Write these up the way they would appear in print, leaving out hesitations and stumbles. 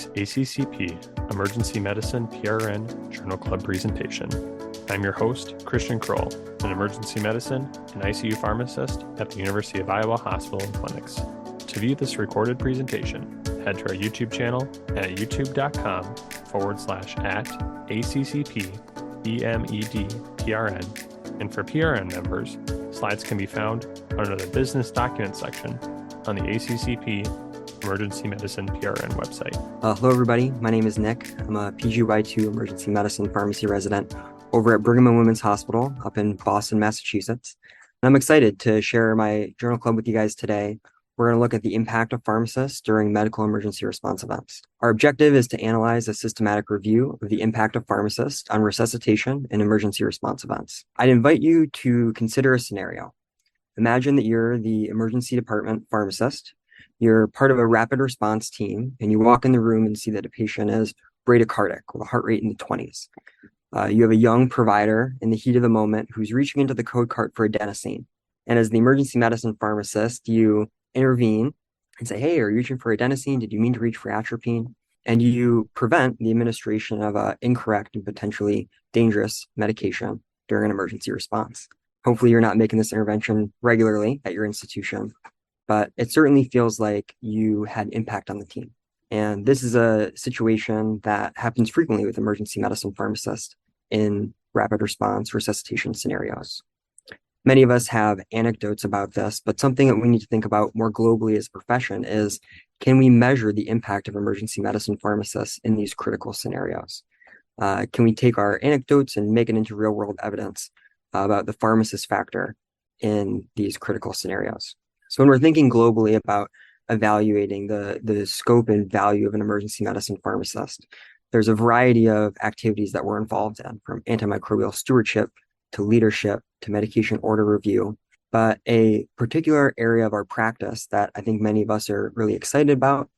week's ACCP Emergency Medicine PRN Journal Club presentation. I'm your host, Christian Kroll, an emergency medicine and ICU pharmacist at the University of Iowa Hospital and Clinics. To view this recorded presentation, head to our YouTube channel at youtube.com/ACCP-EMED-PRN. And for PRN members, slides can be found under the Business Documents section on the ACCP Emergency Medicine PRN website. Hello, everybody. My name is Nick. I'm a PGY2 emergency medicine pharmacy resident over at Brigham and Women's Hospital up in Boston, Massachusetts. And I'm excited to share my journal club with you guys today. We're going to look at the impact of pharmacists during medical emergency response events. Our objective is to analyze a systematic review of the impact of pharmacists on resuscitation and emergency response events. I'd invite you to consider a scenario. Imagine that you're the emergency department pharmacist. You're part of a rapid response team, and you walk in the room and see that a patient is bradycardic with a heart rate in the 20s. You have a young provider in the heat of the moment who's reaching into the code cart for adenosine. And as the emergency medicine pharmacist, you intervene and say, hey, are you reaching for adenosine? Did you mean to reach for atropine? And you prevent the administration of an incorrect and potentially dangerous medication during an emergency response. Hopefully you're not making this intervention regularly at your institution, but it certainly feels like you had impact on the team. And this is a situation that happens frequently with emergency medicine pharmacists in rapid response resuscitation scenarios. Many of us have anecdotes about this, but something that we need to think about more globally as a profession is, can we measure the impact of emergency medicine pharmacists in these critical scenarios? Can we take our anecdotes and make it into real world evidence about the pharmacist factor in these critical scenarios? So when we're thinking globally about evaluating the scope and value of an emergency medicine pharmacist, there's a variety of activities that we're involved in, from antimicrobial stewardship to leadership to medication order review. But a particular area of our practice that I think many of us are really excited about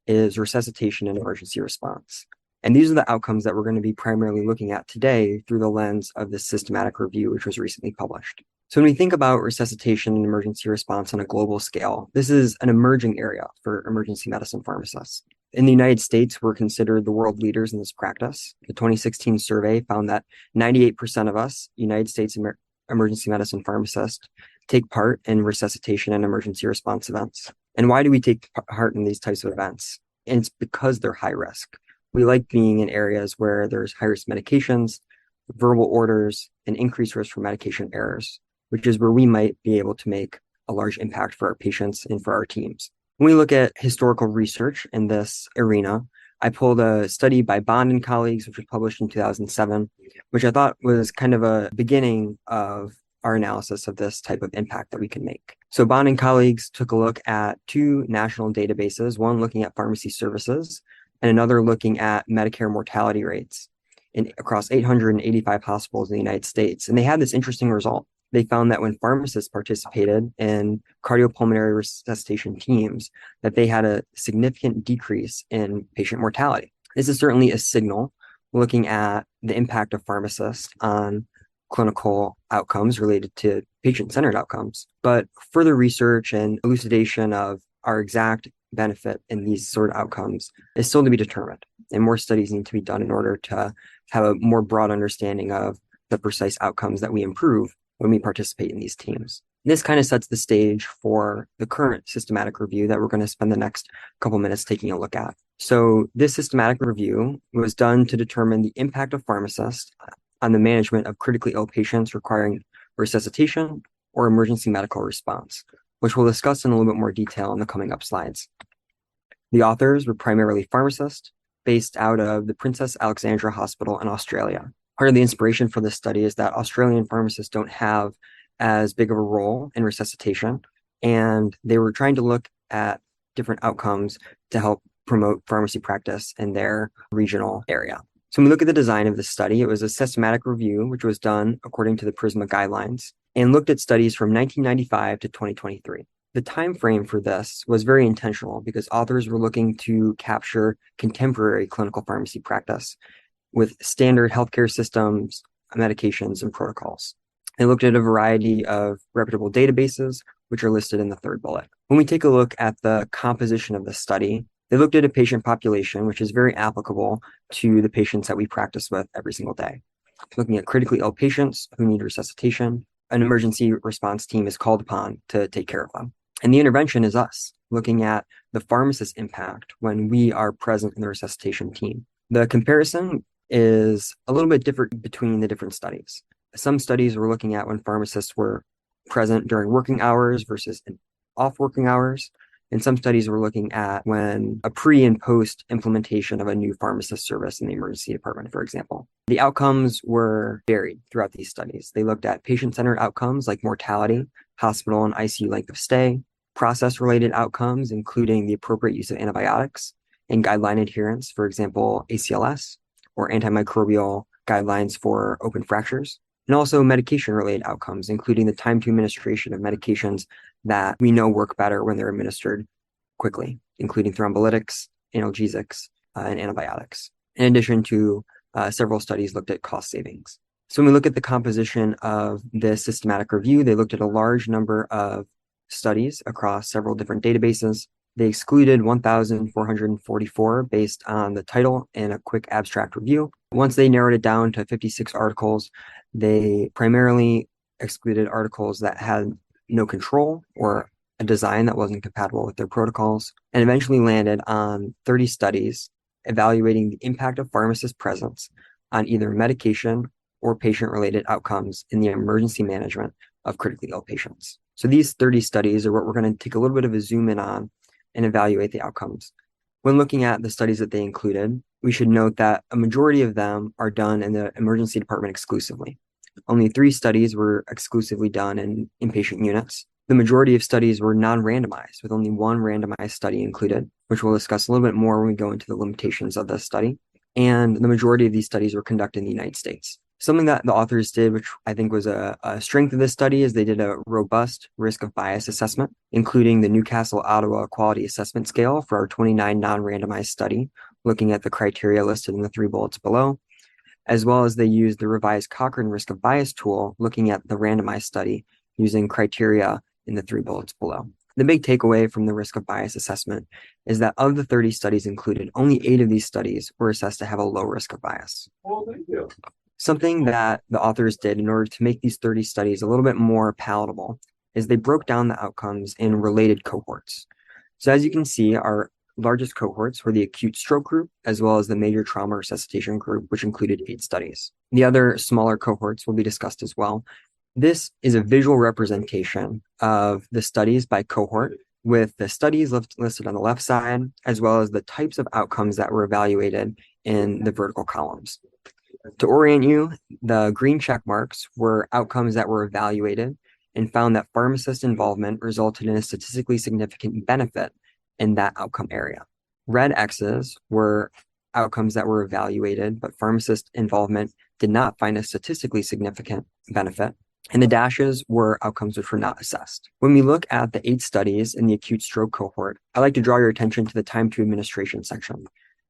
is resuscitation and emergency response. And these are the outcomes that we're going to be primarily looking at today through the lens of this systematic review, which was recently published. So when we think about resuscitation and emergency response on a global scale, this is an emerging area for emergency medicine pharmacists. In the United States, we're considered the world leaders in this practice. The 2016 survey found that 98% of us, United States emergency medicine pharmacists, take part in resuscitation and emergency response events. And why do we take part in these types of events? And it's because they're high risk. We like being in areas where there's high-risk medications, verbal orders, and increased risk for medication errors, which is where we might be able to make a large impact for our patients and for our teams. When we look at historical research in this arena, I pulled a study by Bond and colleagues, which was published in 2007, which I thought was kind of a beginning of our analysis of this type of impact that we can make. So Bond and colleagues took a look at two national databases, one looking at pharmacy services and another looking at Medicare mortality rates across 885 hospitals in the United States. And they had this interesting result. They found that when pharmacists participated in cardiopulmonary resuscitation teams, that they had a significant decrease in patient mortality. This is certainly a signal looking at the impact of pharmacists on clinical outcomes related to patient-centered outcomes. But further research and elucidation of our exact benefit in these sort of outcomes is still to be determined. And more studies need to be done in order to have a more broad understanding of the precise outcomes that we improve when we participate in these teams. This kind of sets the stage for the current systematic review that we're going to spend the next couple minutes taking a look at. So this systematic review was done to determine the impact of pharmacists on the management of critically ill patients requiring resuscitation or emergency medical response, which we'll discuss in a little bit more detail in the coming up slides. The authors were primarily pharmacists based out of the Princess Alexandra Hospital in Australia. Part of the inspiration for this study is that Australian pharmacists don't have as big of a role in resuscitation, and they were trying to look at different outcomes to help promote pharmacy practice in their regional area. So when we look at the design of this study, it was a systematic review, which was done according to the PRISMA guidelines, and looked at studies from 1995 to 2023. The time frame for this was very intentional because authors were looking to capture contemporary clinical pharmacy practice with standard healthcare systems, medications, and protocols. They looked at a variety of reputable databases, which are listed in the third bullet. When we take a look at the composition of the study, They looked at a patient population, which is very applicable to the patients that we practice with every single day. Looking at critically ill patients who need resuscitation, an emergency response team is called upon to take care of them. And the intervention is us, looking at the pharmacist impact when we are present in the resuscitation team. The comparison is a little bit different between the different studies. Some studies were looking at when pharmacists were present during working hours versus off working hours. And some studies were looking at when a pre and post implementation of a new pharmacist service in the emergency department, for example. The outcomes were varied throughout these studies. They looked at patient-centered outcomes like mortality, hospital and ICU length of stay, process-related outcomes, including the appropriate use of antibiotics and guideline adherence, for example, ACLS or antimicrobial guidelines for open fractures, and also medication-related outcomes, including the time to administration of medications that we know work better when they're administered quickly, including thrombolytics, analgesics, and antibiotics. In addition to several studies looked at cost savings. So when we look at the composition of this systematic review, they looked at a large number of studies across several different databases. They excluded 1,444 based on the title and a quick abstract review. Once they narrowed it down to 56 articles, they primarily excluded articles that had no control or a design that wasn't compatible with their protocols, and eventually landed on 30 studies evaluating the impact of pharmacist presence on either medication or patient-related outcomes in the emergency management of critically ill patients. So these 30 studies are what we're going to take a little bit of a zoom in on and evaluate the outcomes. When looking at the studies that they included, we should note that a majority of them are done in the emergency department exclusively. Only 3 studies were exclusively done in inpatient units. The majority of studies were non-randomized, with only 1 randomized study included, which we'll discuss a little bit more when we go into the limitations of this study. And the majority of these studies were conducted in the United States. Something that the authors did, which I think was a strength of this study, is they did a robust risk of bias assessment, including the Newcastle-Ottawa Quality Assessment Scale for our 29 non-randomized study, looking at the criteria listed in the 3 bullets below, as well as they used the revised Cochrane risk of bias tool, looking at the randomized study using criteria in the 3 bullets below. The big takeaway from the risk of bias assessment is that of the 30 studies included, only 8 of these studies were assessed to have a low risk of bias. Well, thank you. Something that the authors did in order to make these 30 studies a little bit more palatable is they broke down the outcomes in related cohorts. So as you can see, our largest cohorts were the acute stroke group, as well as the major trauma resuscitation group, which included 8 studies. The other smaller cohorts will be discussed as well. This is a visual representation of the studies by cohort, with the studies listed on the left side, as well as the types of outcomes that were evaluated in the vertical columns. To orient you, the green check marks were outcomes that were evaluated and found that pharmacist involvement resulted in a statistically significant benefit in that outcome area. Red X's were outcomes that were evaluated, but pharmacist involvement did not find a statistically significant benefit. And the dashes were outcomes which were not assessed. When we look at the 8 studies in the acute stroke cohort, I'd like to draw your attention to the time to administration section,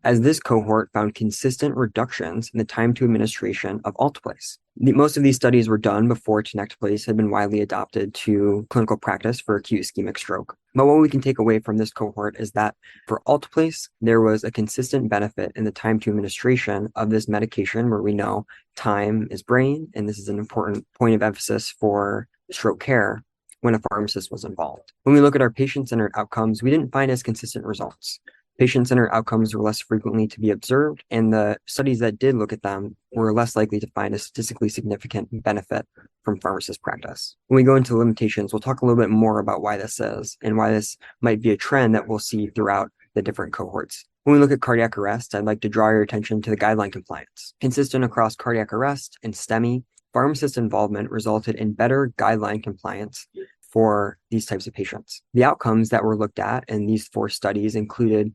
as this cohort found consistent reductions in the time to administration of alteplase. Most of these studies were done before tenecteplase had been widely adopted to clinical practice for acute ischemic stroke. But what we can take away from this cohort is that for alteplase, there was a consistent benefit in the time to administration of this medication, where we know time is brain, and this is an important point of emphasis for stroke care when a pharmacist was involved. When we look at our patient-centered outcomes, we didn't find as consistent results. Patient-centered outcomes were less frequently to be observed, and the studies that did look at them were less likely to find a statistically significant benefit from pharmacist practice. When we go into limitations, we'll talk a little bit more about why this is and why this might be a trend that we'll see throughout the different cohorts. When we look at cardiac arrest, I'd like to draw your attention to the guideline compliance. Consistent across cardiac arrest and STEMI, pharmacist involvement resulted in better guideline compliance for these types of patients. The outcomes that were looked at in these 4 studies included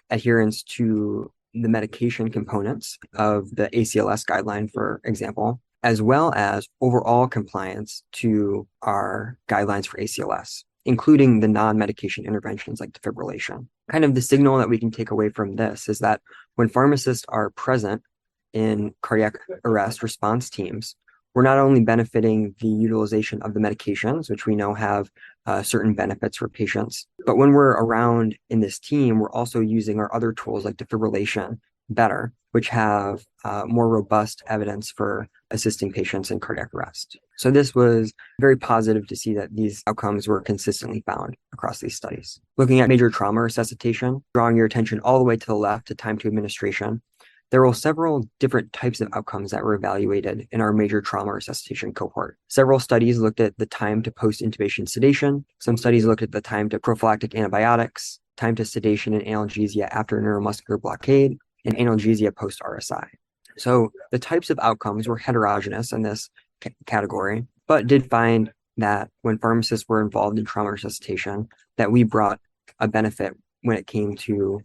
adherence to the medication components of the ACLS guideline, for example, as well as overall compliance to our guidelines for ACLS, including the non-medication interventions like defibrillation. Kind of the signal that we can take away from this is that when pharmacists are present in cardiac arrest response teams, we're not only benefiting the utilization of the medications, which we know have certain benefits for patients, but when we're around in this team, we're also using our other tools like defibrillation better, which have more robust evidence for assisting patients in cardiac arrest. So this was very positive to see that these outcomes were consistently found across these studies. Looking at major trauma resuscitation, drawing your attention all the way to the left to time to administration, there were several different types of outcomes that were evaluated in our major trauma resuscitation cohort. Several studies looked at the time to post-intubation sedation. Some studies looked at the time to prophylactic antibiotics, time to sedation and analgesia after neuromuscular blockade, and analgesia post-RSI. So the types of outcomes were heterogeneous in this category, but did find that when pharmacists were involved in trauma resuscitation, that we brought a benefit when it came to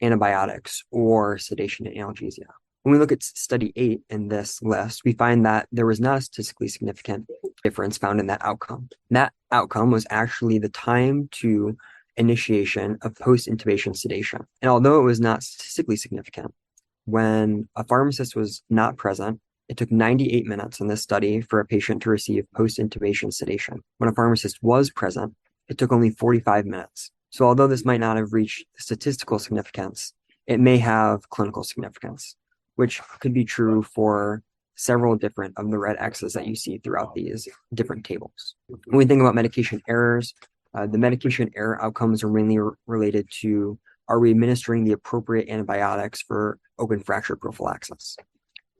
antibiotics or sedation and analgesia. When we look at study 8 in this list, we find that there was not a statistically significant difference found in that outcome. That outcome was actually the time to initiation of post-intubation sedation. And although it was not statistically significant, when a pharmacist was not present, it took 98 minutes in this study for a patient to receive post-intubation sedation. When a pharmacist was present, it took only 45 minutes. So although this might not have reached statistical significance, it may have clinical significance, which could be true for several different of the red X's that you see throughout these different tables. When we think about medication errors, the medication error outcomes are mainly related to, are we administering the appropriate antibiotics for open fracture prophylaxis?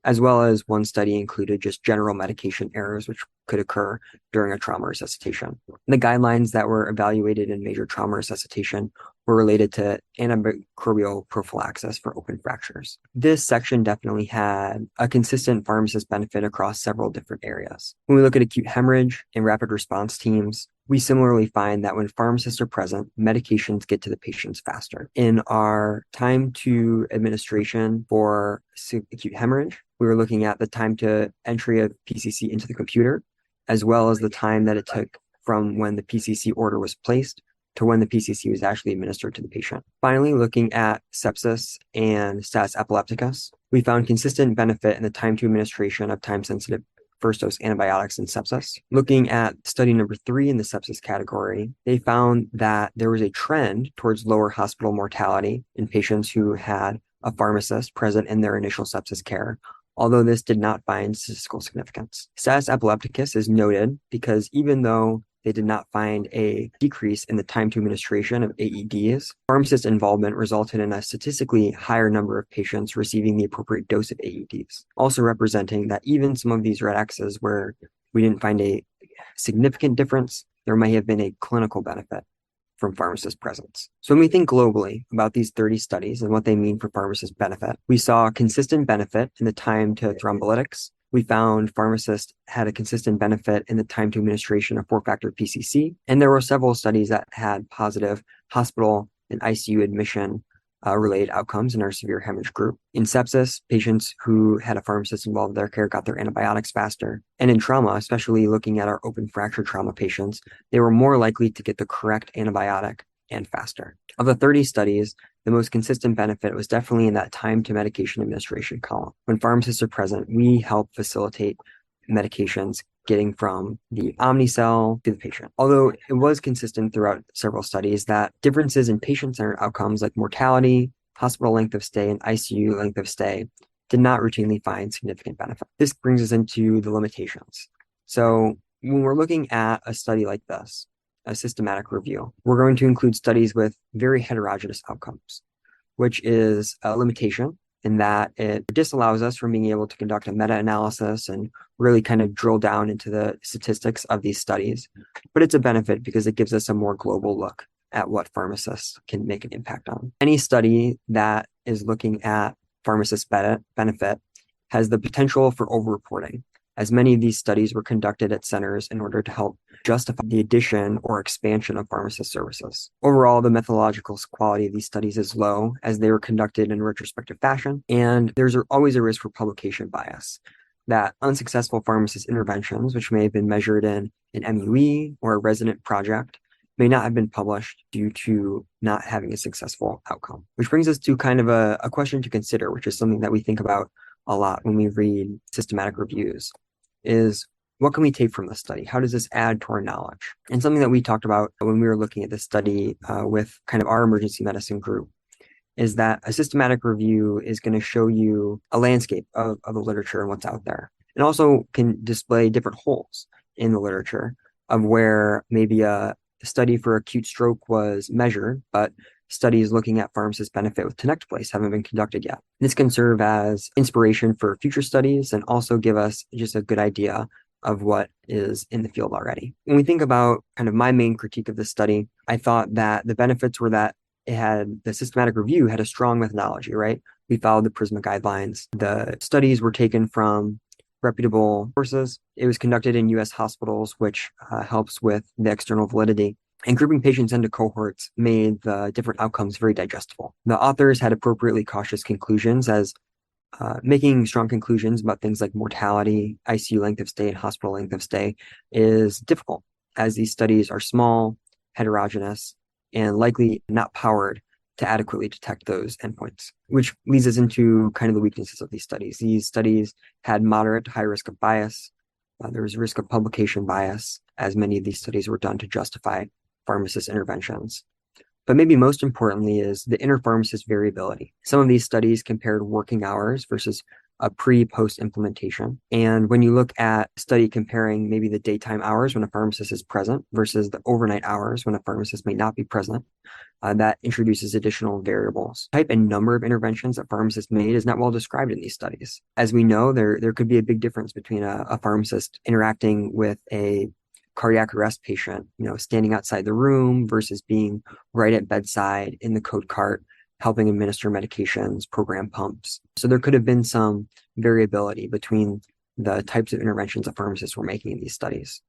As well as one study included just general medication errors, which could occur during a trauma resuscitation. The guidelines that were evaluated in major trauma resuscitation were related to antimicrobial prophylaxis for open fractures. This section definitely had a consistent pharmacist benefit across several different areas. When we look at acute hemorrhage and rapid response teams, we similarly find that when pharmacists are present, medications get to the patients faster. In our time to administration for acute hemorrhage, we were looking at the time to entry of PCC into the computer, as well as the time that it took from when the PCC order was placed to when the PCC was actually administered to the patient. Finally, looking at sepsis and status epilepticus, we found consistent benefit in the time to administration of time-sensitive first dose antibiotics in sepsis. Looking at study number 3 in the sepsis category, they found that there was a trend towards lower hospital mortality in patients who had a pharmacist present in their initial sepsis care, although this did not find statistical significance. Status epilepticus is noted because even though they did not find a decrease in the time to administration of AEDs, pharmacist involvement resulted in a statistically higher number of patients receiving the appropriate dose of AEDs, also representing that even some of these red X's where we didn't find a significant difference, there may have been a clinical benefit from pharmacist presence. So when we think globally about these 30 studies and what they mean for pharmacist benefit, we saw consistent benefit in the time to thrombolytics. We found pharmacists had a consistent benefit in the time to administration of 4-factor PCC. And there were several studies that had positive hospital and ICU admission related outcomes in our severe hemorrhage group. In sepsis, patients who had a pharmacist involved in their care got their antibiotics faster. And in trauma, especially looking at our open fracture trauma patients, they were more likely to get the correct antibiotic and faster. Of the 30 studies, the most consistent benefit was definitely in that time to medication administration column. When pharmacists are present, we help facilitate medications getting from the Omnicell to the patient. Although it was consistent throughout several studies that differences in patient-centered outcomes like mortality, hospital length of stay, and ICU length of stay did not routinely find significant benefit. This brings us into the limitations. So when we're looking at a study like this, a systematic review, we're going to include studies with very heterogeneous outcomes, which is a limitation in that it disallows us from being able to conduct a meta-analysis and really kind of drill down into the statistics of these studies. But it's a benefit because it gives us a more global look at what pharmacists can make an impact on. Any study that is looking at pharmacist benefit has the potential for overreporting, as many of these studies were conducted at centers in order to help justify the addition or expansion of pharmacist services. Overall, the methodological quality of these studies is low as they were conducted in a retrospective fashion, and there's always a risk for publication bias, that unsuccessful pharmacist interventions, which may have been measured in an MUE or a resident project, may not have been published due to not having a successful outcome. Which brings us to kind of a question to consider, which is something that we think about a lot when we read systematic reviews, is what can we take from this study? How does this add to our knowledge? And something that we talked about when we were looking at this study with kind of our emergency medicine group is that a systematic review is going to show you a landscape of the literature and what's out there. And also can display different holes in the literature of where maybe a study for acute stroke was measured, but studies looking at pharmacist benefit with tenecteplase haven't been conducted yet. This can serve as inspiration for future studies and also give us just a good idea of what is in the field already. When we think about kind of my main critique of this study, I thought that the benefits were that the systematic review had a strong methodology, right? We followed the PRISMA guidelines. The studies were taken from reputable sources. It was conducted in US hospitals, which helps with the external validity. And grouping patients into cohorts made the different outcomes very digestible. The authors had appropriately cautious conclusions as making strong conclusions about things like mortality, ICU length of stay, and hospital length of stay is difficult as these studies are small, heterogeneous, and likely not powered to adequately detect those endpoints, which leads us into kind of the weaknesses of these studies. These studies had moderate to high risk of bias. There was risk of publication bias, as many of these studies were done to justify pharmacist interventions. But maybe most importantly is the inter-pharmacist variability. Some of these studies compared working hours versus a pre-post implementation. And when you look at a study comparing maybe the daytime hours when a pharmacist is present versus the overnight hours when a pharmacist may not be present, that introduces additional variables. Type and number of interventions that pharmacists made is not well described in these studies. As we know, there could be a big difference between a pharmacist interacting with a cardiac arrest patient, standing outside the room versus being right at bedside in the code cart, helping administer medications, program pumps. So there could have been some variability between the types of interventions that pharmacists were making in these studies,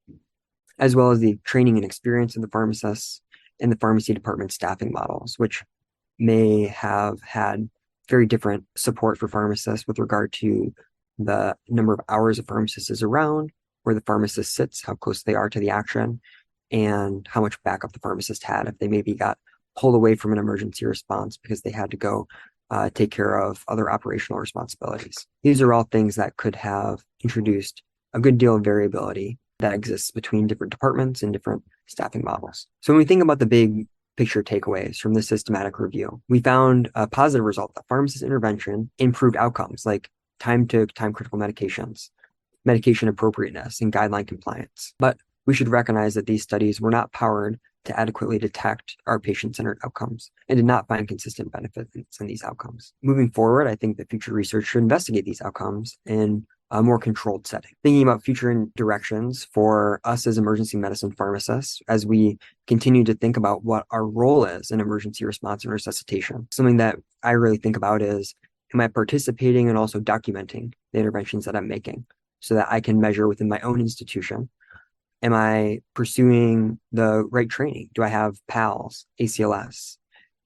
as well as the training and experience of the pharmacists and the pharmacy department staffing models, which may have had very different support for pharmacists with regard to the number of hours a pharmacist is around, where the pharmacist sits, how close they are to the action, and how much backup the pharmacist had if they maybe got pulled away from an emergency response because they had to go take care of other operational responsibilities. These are all things that could have introduced a good deal of variability that exists between different departments and different staffing models. So when we think about the big picture takeaways from the systematic review, we found a positive result that pharmacist intervention improved outcomes like time to time critical medications, medication appropriateness, and guideline compliance. But we should recognize that these studies were not powered to adequately detect our patient-centered outcomes and did not find consistent benefits in these outcomes. Moving forward, I think that future research should investigate these outcomes in a more controlled setting. Thinking about future directions for us as emergency medicine pharmacists, as we continue to think about what our role is in emergency response and resuscitation. Something that I really think about is, am I participating and also documenting the interventions that I'm making so that I can measure within my own institution? Am I pursuing the right training? Do I have PALS, ACLS?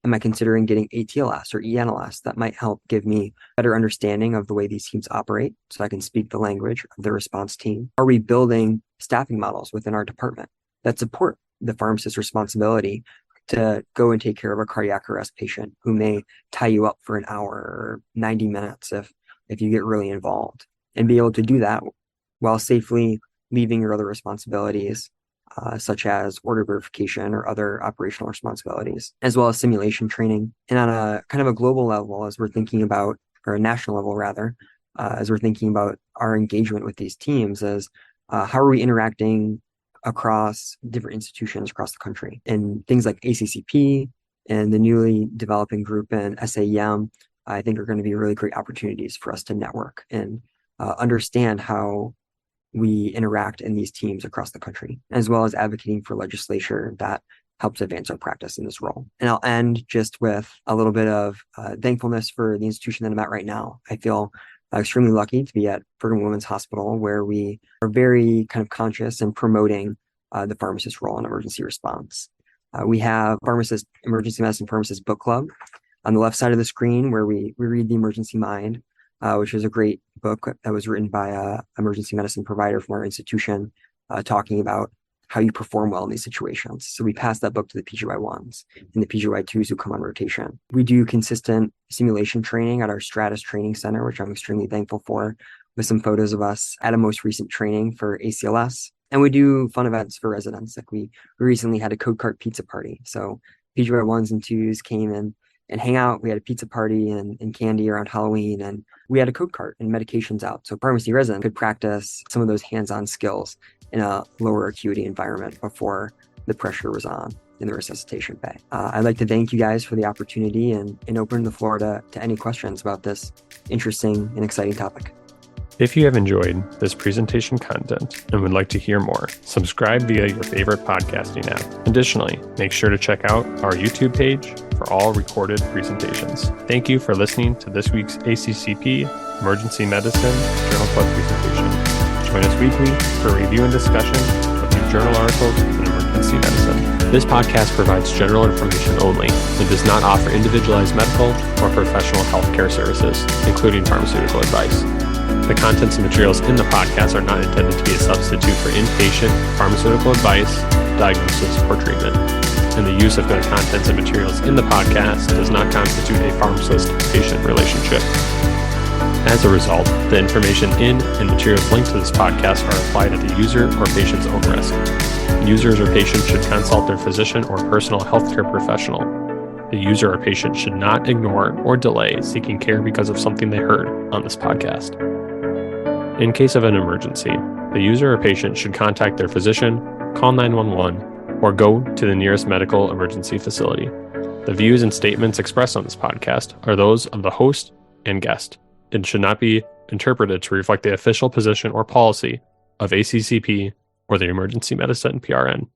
Am I considering getting ATLS or ENLS that might help give me better understanding of the way these teams operate so I can speak the language of the response team? Are we building staffing models within our department that support the pharmacist's responsibility to go and take care of a cardiac arrest patient who may tie you up for an hour or 90 minutes if you get really involved, and be able to do that while safely leaving your other responsibilities, such as order verification or other operational responsibilities, as well as simulation training. And on a kind of a global level, as we're thinking about, or a national level rather, as we're thinking about our engagement with these teams, is how are we interacting across different institutions across the country? And things like ACCP and the newly developing group in SAEM, I think are going to be really great opportunities for us to network and understand how we interact in these teams across the country, as well as advocating for legislature that helps advance our practice in this role. And I'll end just with a little bit of thankfulness for the institution that I'm at right now. I feel extremely lucky to be at Brigham Women's Hospital, where we are very kind of conscious in promoting the pharmacist role in emergency response. We have emergency medicine pharmacist book club on the left side of the screen, where we read The Emergency Mind, which is a great book that was written by an emergency medicine provider from our institution, talking about how you perform well in these situations. So we pass that book to the PGY1s and the PGY2s who come on rotation. We do consistent simulation training at our Stratus Training Center, which I'm extremely thankful for, with some photos of us at a most recent training for ACLS. And we do fun events for residents. Like we recently had a code cart pizza party. So PGY 1s and 2s came in and hang out. We had a pizza party and candy around Halloween, and we had a code cart and medications out. So pharmacy residents could practice some of those hands-on skills in a lower acuity environment before the pressure was on in the resuscitation bay. I'd like to thank you guys for the opportunity and open the floor to any questions about this interesting and exciting topic. If you have enjoyed this presentation content and would like to hear more, subscribe via your favorite podcasting app. Additionally, make sure to check out our YouTube page for all recorded presentations. Thank you for listening to this week's ACCP Emergency Medicine Journal Club presentation. Join us weekly for review and discussion of new journal articles in emergency medicine. This podcast provides general information only and does not offer individualized medical or professional healthcare services, including pharmaceutical advice. The contents and materials in the podcast are not intended to be a substitute for inpatient pharmaceutical advice, diagnosis, or treatment. And the use of the contents and materials in the podcast does not constitute a pharmacist-patient relationship. As a result, the information in and materials linked to this podcast are applied at the user or patient's own risk. Users or patients should consult their physician or personal healthcare professional. The user or patient should not ignore or delay seeking care because of something they heard on this podcast. In case of an emergency, the user or patient should contact their physician, call 911, or go to the nearest medical emergency facility. The views and statements expressed on this podcast are those of the host and guest and should not be interpreted to reflect the official position or policy of ACCP or the Emergency Medicine PRN.